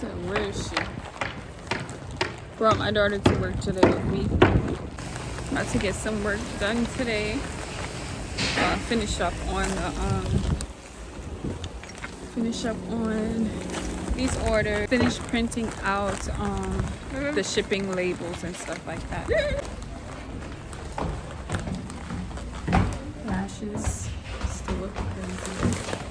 So where is she? Brought my daughter to work today with me. About to get some work done today. Finish up on these orders. Finish printing out the shipping labels and stuff like that. Lashes still look crazy.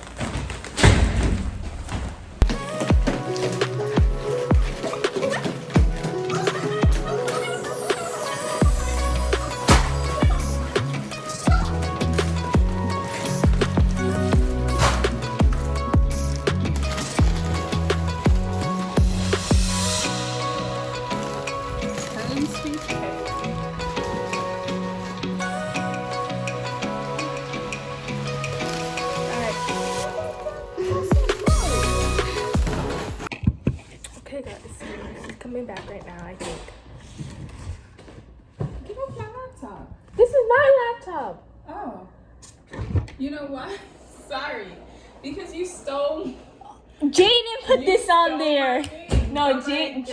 Okay guys, she's coming back right now, I think. Give up my laptop. This is my laptop. Oh. You know why? Sorry. Because you stole. Jaden put this on there. No, Jaden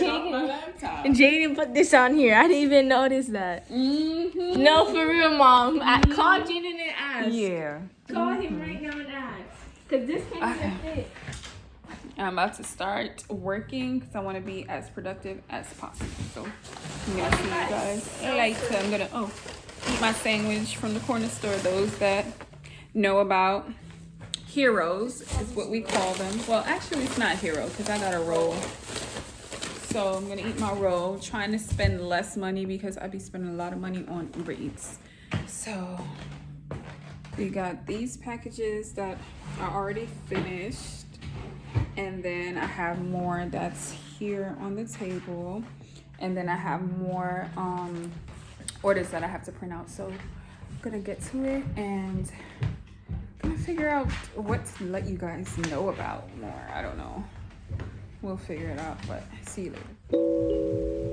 put this on here. I didn't even notice that. No, for real, Mom. Call Jaden and ask. Yeah. Call him right now and ask. Because this can't even fit. I'm about to start working because I want to be as productive as possible. So I'm going to see you guys later. I'm going to eat my sandwich from the corner store. Those that know about heroes is what we call them. Well, actually, it's not hero because I got a roll. So I'm going to eat my roll, trying to spend less money because I be spending a lot of money on Uber Eats. So we got these packages that are already finished. And then I have more that's here on the table. And then I have more orders that I have to print out. So I'm going to get to it and I'm going to figure out what to let you guys know about more. I don't know. We'll figure it out, but see you later.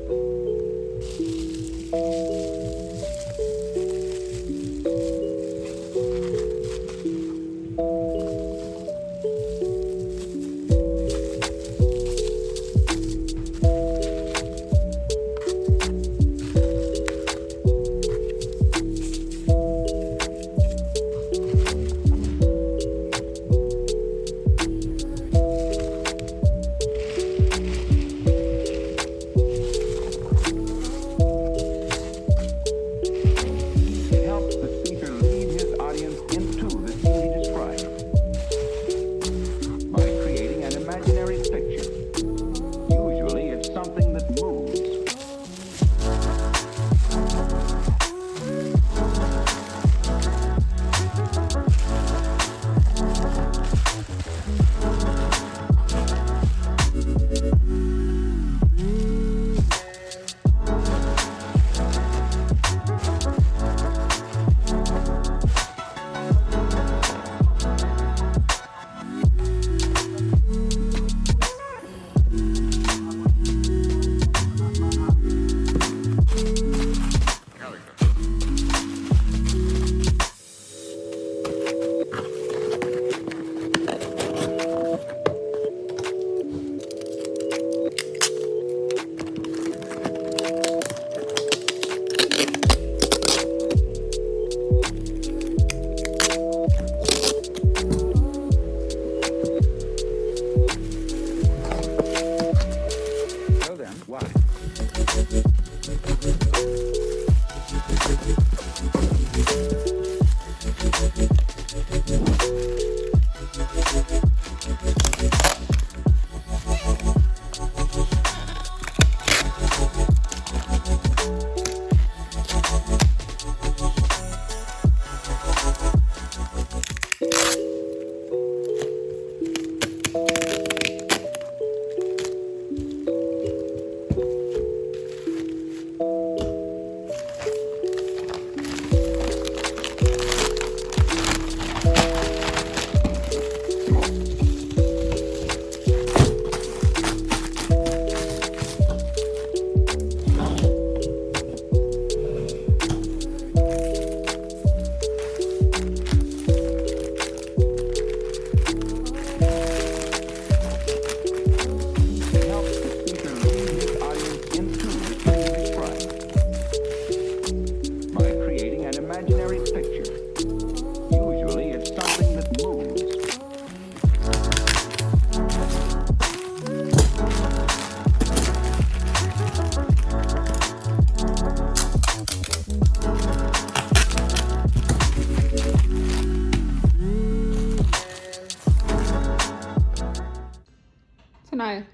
Anaya, do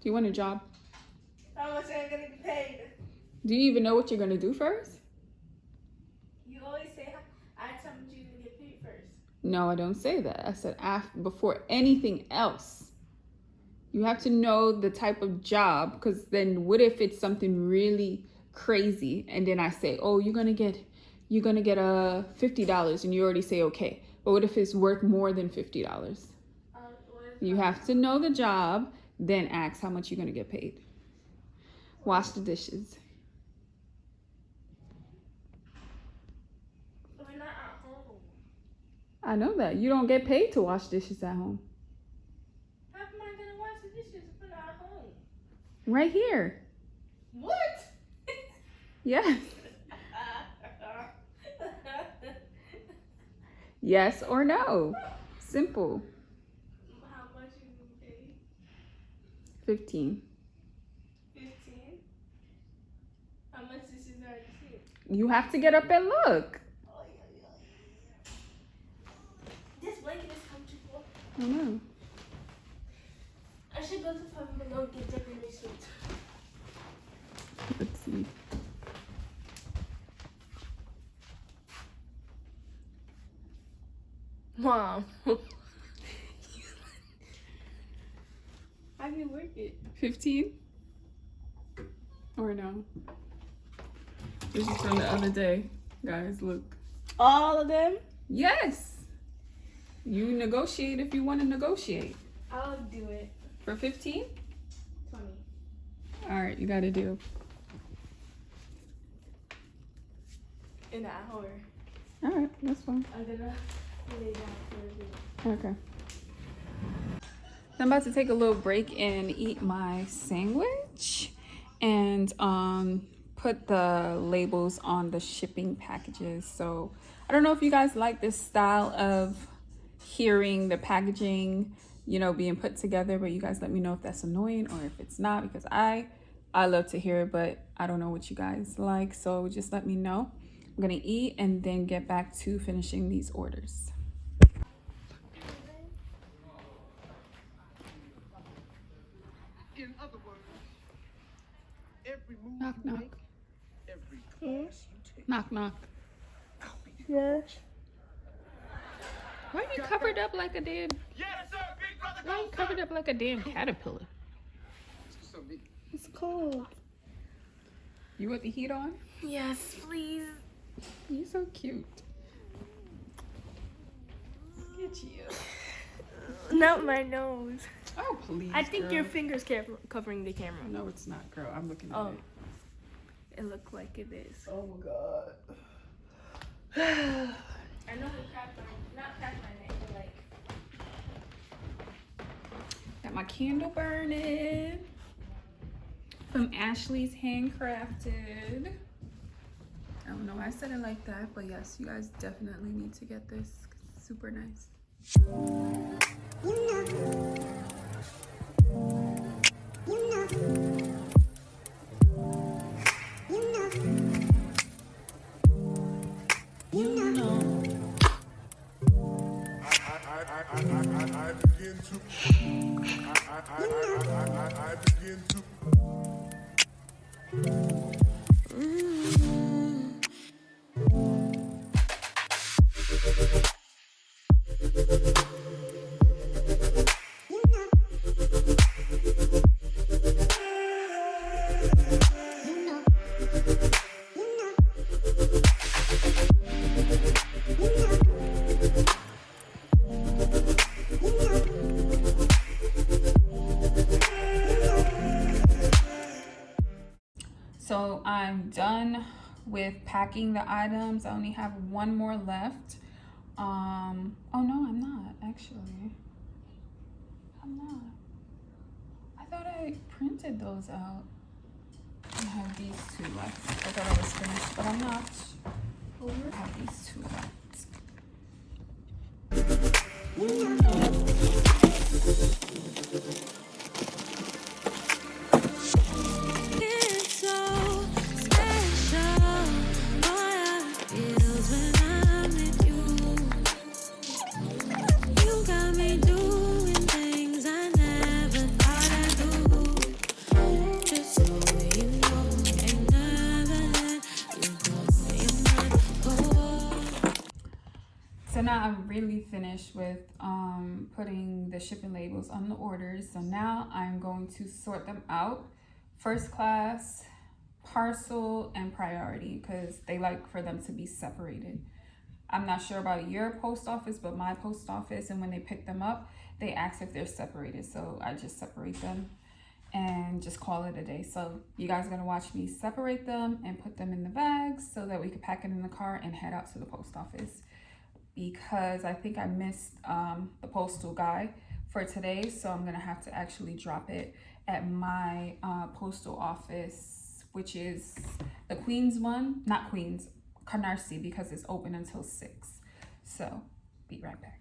you want a job? How much am I gonna get paid? Do you even know what you're gonna do first? You always say, ask how much you're gonna get paid first. No, I don't say that. I said before anything else. You have to know the type of job, because then what if it's something really crazy and then I say, oh, you're gonna get $50 and you already say okay. But what if it's worth more than $50? You have to know the job, then ask how much you're gonna get paid. Wash the dishes. We're not at home. I know that. You don't get paid to wash dishes at home. How am I gonna wash the dishes if we're not at home? Right here. What? Yes. Yes or no. Simple. How much you gonna pay? 15. 15? How much dishes are you? You have to get up and look. This blanket is comfortable. I know. I should go to Five Below and get decorations. Let's see. Mom. How do you work it? 15? Or no? This is from the other day. Guys, look. All of them? Yes. You negotiate if you want to negotiate. I'll do it. For 15? 20. All right, you got to do. In an hour. All right, that's fine. I'm gonna lay down for a bit. Okay. I'm about to take a little break and eat my sandwich and put the labels on the shipping packages. So I don't know if you guys like this style of hearing the packaging, you know, being put together, but you guys let me know if that's annoying or if it's not, because I love to hear it, but I don't know what you guys like. So just let me know. I'm gonna eat and then get back to finishing these orders. In other words, every move Knock, you knock. make, every class you take, Knock, knock. I'll be Yes. Why are you covered up like a damn? Yes, sir, big brother. Why are you covered up like a damn caterpillar? So me. It's cold. You want the heat on? Yes, please. You're so cute. Look at you. Not my nose. Oh, please. I think girl. your fingers covering the camera. No, it's not, girl. I'm looking at Oh. it. It looked like it is. Oh my God. I know who cracked my, not cracked my neck, but like. Got my candle burning from Ashley's Handcrafted. I don't know why I said it like that, but yes, you guys definitely need to get this. It's super nice. I begin to So I'm done with packing the items. I only have one more left. Oh no, I'm not actually. I'm not. I thought I printed those out. I have these two left. I thought I was finished, but I'm not. I have these two left. nearly finished with putting the shipping labels on the orders. So now I'm going to sort them out. First class, parcel, and priority, because they like for them to be separated. I'm not sure about your post office, but my post office, and when they pick them up, they ask if they're separated. So I just separate them and just call it a day. So you guys are gonna watch me separate them and put them in the bags so that we can pack it in the car and head out to the post office, because I think I missed the postal guy for today. So I'm gonna have to actually drop it at my postal office, which is the Queens one, not Queens, Canarsie, because it's open until 6. So be right back.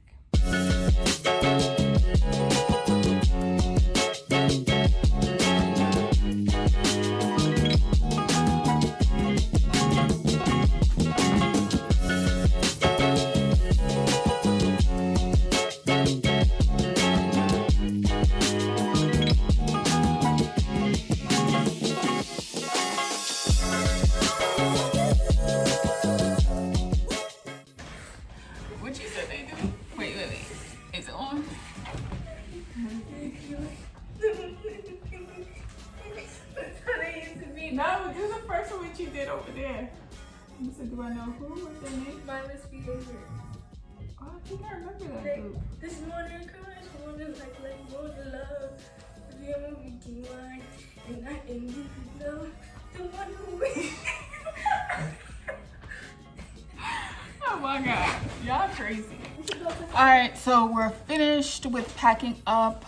What you said they do? Wait. Is it on? No, do the first one which you did over there. You said, do I know who? What's their name? Mindless behavior. Oh, I think I remember that Like, group. this morning, crush, morning, like, more love. We are moving line, and I can give you love. The one who Oh my God, y'all crazy. All right, so we're finished with packing up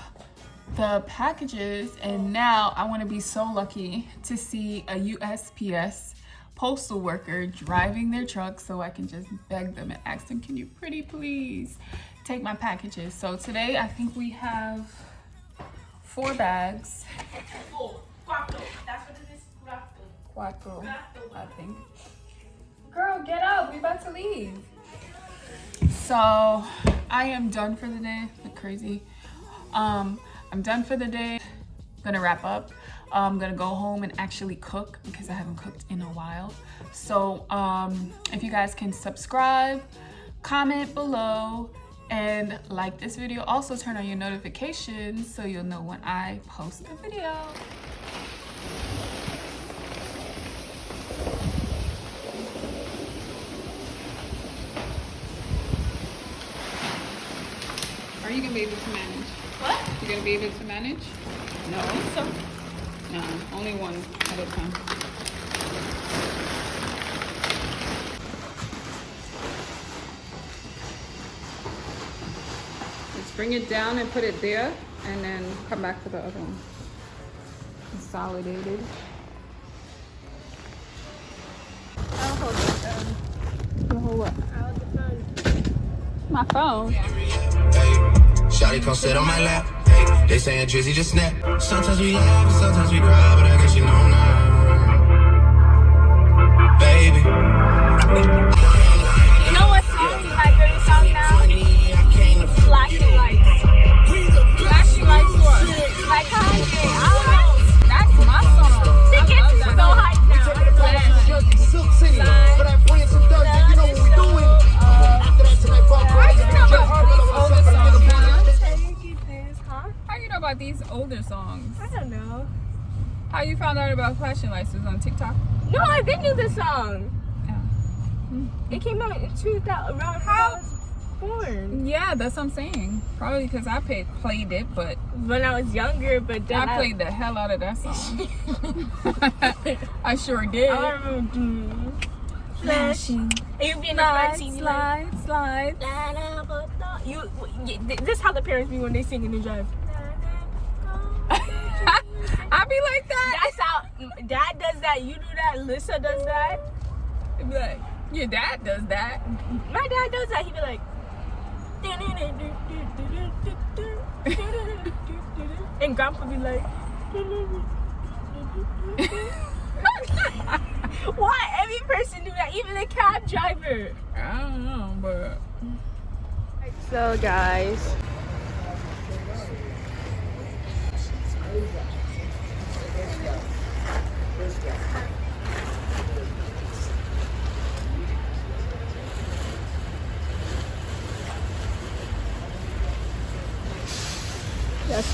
the packages, and now I want to be so lucky to see a USPS postal worker driving their truck so I can just beg them and ask them, can you pretty please take my packages? So today I think we have 4 bags. Oh, cuatro. That's what it is. Cuatro. Cuatro, I think. Girl, get up, we about to leave. So I am done for the day. Look crazy. I'm done for the day. I'm gonna wrap up. I'm gonna go home and actually cook because I haven't cooked in a while. So if you guys can subscribe, comment below, and like this video. Also turn on your notifications so you'll know when I post a video. Are you gonna be able to manage? What? You gonna be able to manage? No. So, No, only one at a time. Let's bring it down and put it there, and then come back to the other one. Consolidated. I'll hold it. The whole what? I'll hold the phone. My phone. Shawty come sit on my lap. Hey, they saying Drizzy just snap. Sometimes we laugh and sometimes we cry, but I guess you know now. Baby. You know what song is my favorite song now? Flashing Lights. Flashing lights what? Like Kanye. I don't know. That's my song. The kids is so hyped now. Silk City. But I bring some thugs, you know what we doing. After that tonight, How you know about these older songs, Huh? How you know about these older songs? I don't know. How you found out about flashing lights? Was on TikTok? No, I did know this song. Yeah. It came out in 2000, around how I was born. Yeah, that's what I'm saying. Probably because I played it, but When I was younger, but then I played the hell out of that song. I sure did. I remember flashing. And you'd be in the front seat. Slide. This is how the parents be when they sing in the drive. I be like that. That's how Dad does that. You do that. Lisa does that. It'd be like, your dad does that. My dad does that. He'd be like, and Grandpa be like, why every person do that? Even the cab driver. I don't know, but So guys,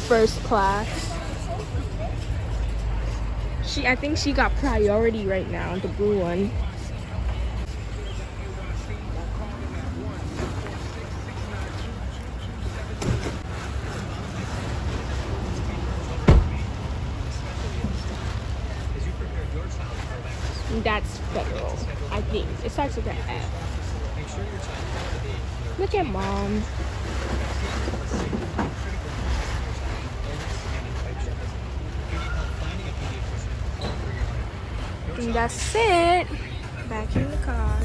first class. I think she got priority right now, the blue one. That's federal, I think. It starts with an F. Look at mom. And that's it. Back in the car.